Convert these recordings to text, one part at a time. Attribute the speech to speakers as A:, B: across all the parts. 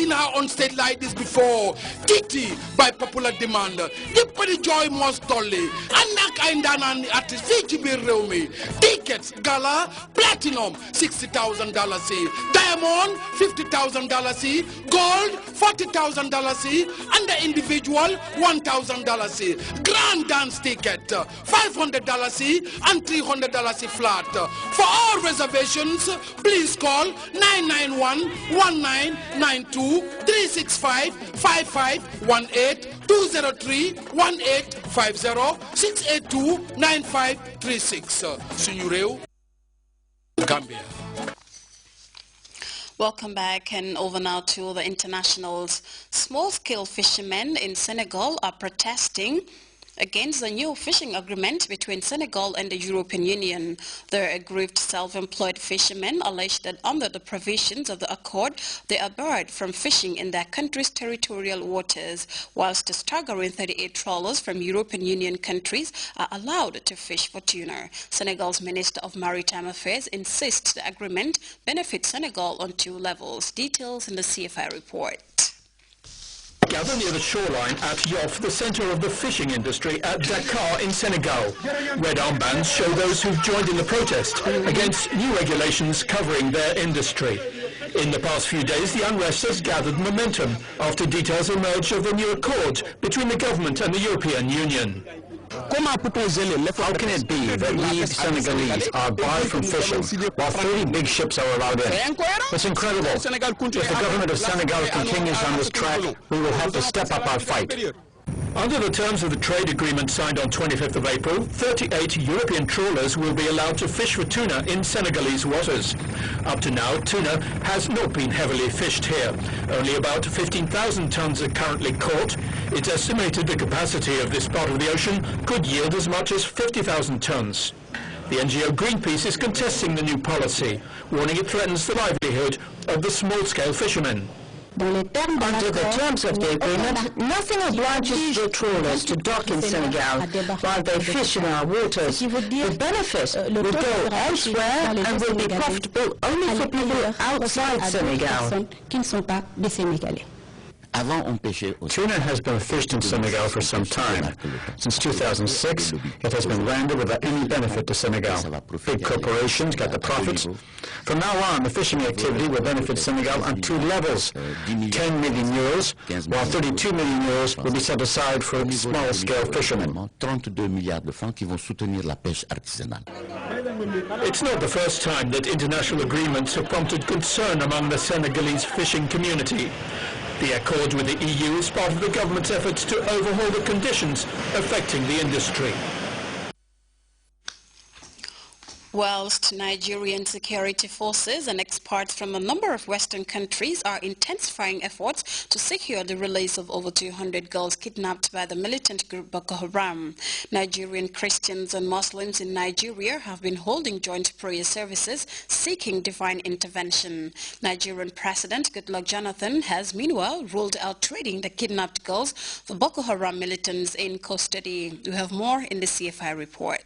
A: seen her on stage like this before. Titi, by popular demand. Dippity Joy Mostoli. Anak Aindanan artist Fiji Rumi. Tickets, Gala, Platinum, $60,000 C. Diamond, $50,000 C. Gold, $40,000 C. And the individual, $1,000 C. Grand dance ticket, $500 C and $300 C flat. For all reservations, please call 991-199-2, 365-5518-203-1850, Signureu, Gambia.
B: Welcome back, and over now to the internationals. Small-scale fishermen in Senegal are protesting against the new fishing agreement between Senegal and the European Union. The aggrieved self-employed fishermen allege that under the provisions of the accord, they are barred from fishing in their country's territorial waters, whilst the staggering 38 trawlers from European Union countries are allowed to fish for tuna. Senegal's Minister of Maritime Affairs insists the agreement benefits Senegal on 2 levels. Details in the CFI report.
C: Gather near the shoreline at Yoff, the centre of the fishing industry at Dakar in Senegal. Red armbands show those who've joined in the protest against new regulations covering their industry. In the past few days, the unrest has gathered momentum after details emerged of the new accord between the government and the European Union.
D: How can it be that we Senegalese are barred from fishing while 30 big ships are allowed in? It's incredible. If the government of Senegal continues on this track, we will have to step up our fight.
C: Under the terms of the trade agreement signed on 25th of April, 38 European trawlers will be allowed to fish for tuna in Senegalese waters. Up to now, tuna has not been heavily fished here. Only about 15,000 tons are currently caught. It's estimated the capacity of this part of the ocean could yield as much as 50,000 tons. The NGO Greenpeace is contesting the new policy, warning it threatens the livelihood of the small-scale fishermen.
E: Under the terms of the agreement, nothing obliges the trawlers to dock in Senegal while they fish in our waters. The benefit will go elsewhere and will be profitable only for people outside Senegal.
D: Tuna has been fished in Senegal for some time. Since 2006, it has been landed without any benefit to Senegal. Big corporations got the profits. From now on, the fishing activity will benefit Senegal on 2 levels. 10 million euros, while 32 million euros will be set aside for small-scale fishermen.
C: It's not the first time that international agreements have prompted concern among the Senegalese fishing community. The accord with the EU is part of the government's efforts to overhaul the conditions affecting the industry.
B: Whilst Nigerian security forces and experts from a number of Western countries are intensifying efforts to secure the release of over 200 girls kidnapped by the militant group Boko Haram, Nigerian Christians and Muslims in Nigeria have been holding joint prayer services seeking divine intervention. Nigerian President Goodluck Jonathan has meanwhile ruled out trading the kidnapped girls for Boko Haram militants in custody. We have more in the CFI report.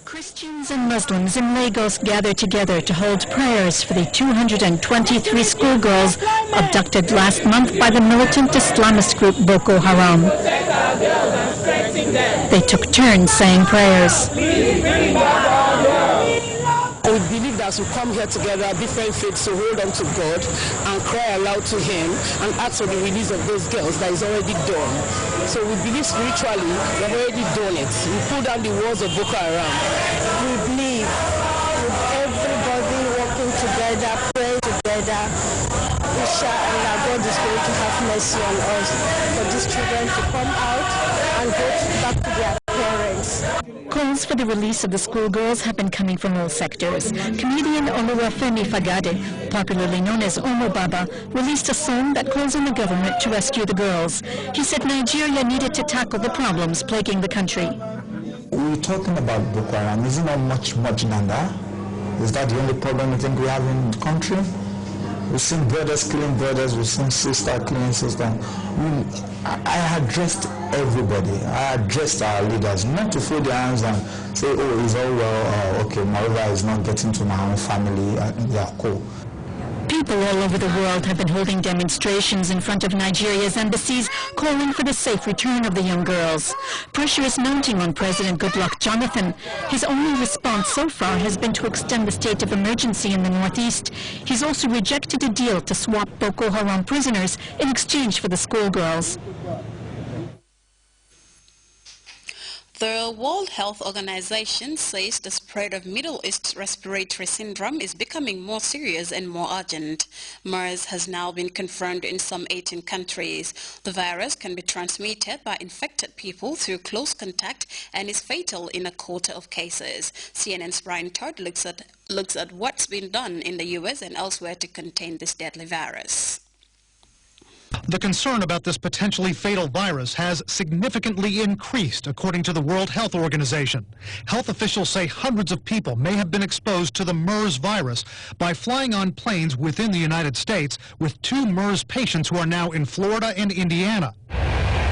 F: Christians and Muslims in Lagos gathered together to hold prayers for the 223 schoolgirls abducted last month by the militant Islamist group Boko Haram. They took turns saying prayers.
G: We believe that we come here together, different faiths, to hold on to God and cry aloud to Him and ask for the release of those girls that is already done. So we believe spiritually we have already done it. We pull down the walls of Boko Haram.
H: We believe with everybody working together, praying together, inshallah, God is going to have mercy on us for these children to come out and go back to their parents.
F: Calls for the release of the schoolgirls have been coming from all sectors. Comedian Oluwafemi Fagade, popularly known as Omo Baba, released a song that calls on the government to rescue the girls. He said Nigeria needed to tackle the problems plaguing the country.
I: We're talking about Boko Haram. Is it not much than that? Is that the only problem you think we have in the country? We've seen brothers killing brothers, we've seen sister killing sister. I addressed everybody. I addressed our leaders, not to fold their hands and say, oh, it's all well, okay, my river is not getting to my own family. Yeah, cool.
F: People all over the world have been holding demonstrations in front of Nigeria's embassies calling for the safe return of the young girls. Pressure is mounting on President Goodluck Jonathan. His only response so far has been to extend the state of emergency in the northeast. He's also rejected a deal to swap Boko Haram prisoners in exchange for the schoolgirls.
B: The World Health Organization says the spread of Middle East respiratory syndrome is becoming more serious and more urgent. MERS has now been confirmed in some 18 countries. The virus can be transmitted by infected people through close contact and is fatal in a quarter of cases. CNN's Brian Todd looks at what's been done in the U.S. and elsewhere to contain this deadly virus.
J: The concern about this potentially fatal virus has significantly increased, according to the World Health Organization. Health officials say hundreds of people may have been exposed to the MERS virus by flying on planes within the United States, with 2 MERS patients who are now in Florida and Indiana.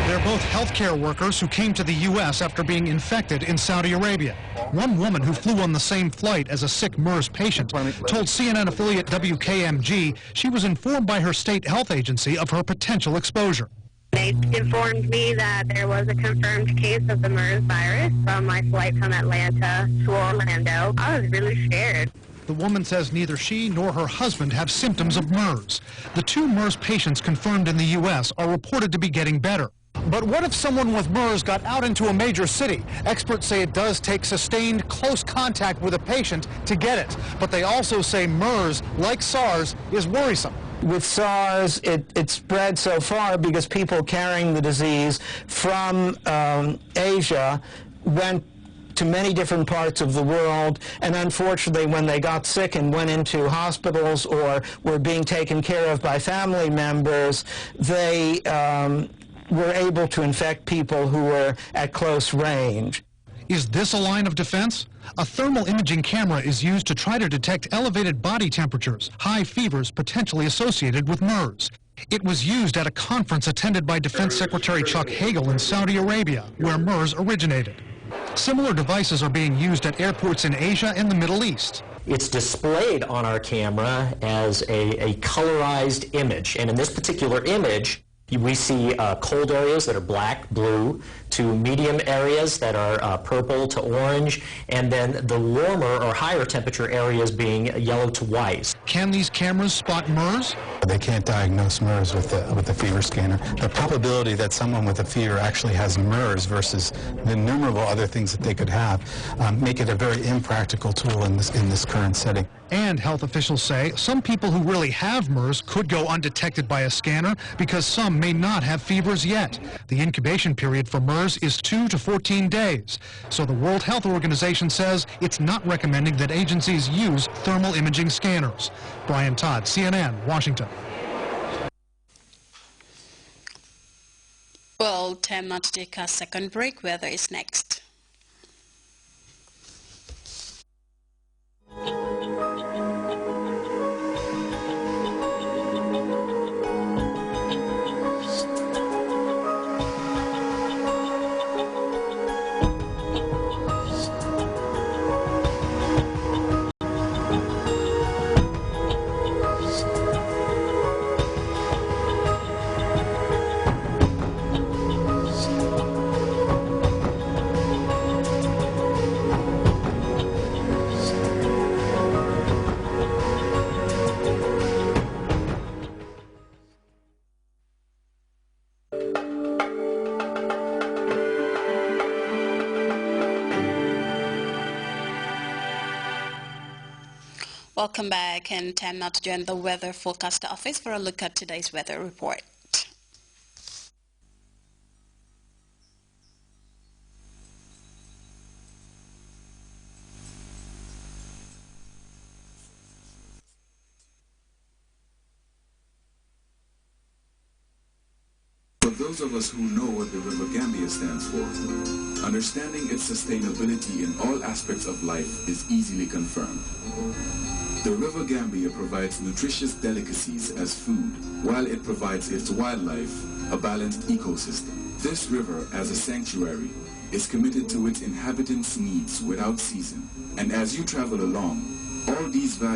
J: They're both healthcare workers who came to the U.S. after being infected in Saudi Arabia. One woman who flew on the same flight as a sick MERS patient told CNN affiliate WKMG she was informed by her state health agency of her potential exposure.
K: They informed me that there was a confirmed case of the MERS virus from my flight from Atlanta to Orlando. I was really scared.
J: The woman says neither she nor her husband have symptoms of MERS. The 2 MERS patients confirmed in the U.S. are reported to be getting better. But what if someone with MERS got out into a major city? Experts say it does take sustained close contact with a patient to get it. But they also say MERS, like SARS, is worrisome.
L: With SARS, it spread so far because people carrying the disease from Asia went to many different parts of the world, and unfortunately when they got sick and went into hospitals or were being taken care of by family members, they were able to infect people who were at close range.
J: Is this a line of defense? A thermal imaging camera is used to try to detect elevated body temperatures, high fevers potentially associated with MERS. It was used at a conference attended by Defense Secretary Chuck Hagel in Saudi Arabia, where MERS originated. Similar devices are being used at airports in Asia and the Middle East.
M: It's displayed on our camera as a colorized image, and in this particular image, we see cold areas that are black, blue, to medium areas that are purple to orange, and then the warmer or higher temperature areas being yellow to white.
J: Can these cameras spot MERS?
N: They can't diagnose MERS with the fever scanner. The probability that someone with a fever actually has MERS versus the innumerable other things that they could have make it a very impractical tool in this current setting.
J: And health officials say some people who really have MERS could go undetected by a scanner because some may not have fevers yet. The incubation period for MERS is 2 to 14 days. So the World Health Organization says it's not recommending that agencies use thermal imaging scanners. Brian Todd, CNN, Washington.
B: Well, time now to take our second break. Weather is next. Welcome back, and time now to join the Weather Forecaster Office for a look at today's weather report.
O: For those of us who know what the River Gambia stands for, understanding its sustainability in all aspects of life is easily confirmed. The River Gambia provides nutritious delicacies as food, while it provides its wildlife a balanced ecosystem. This river, as a sanctuary, is committed to its inhabitants' needs without season. And as you travel along, all these values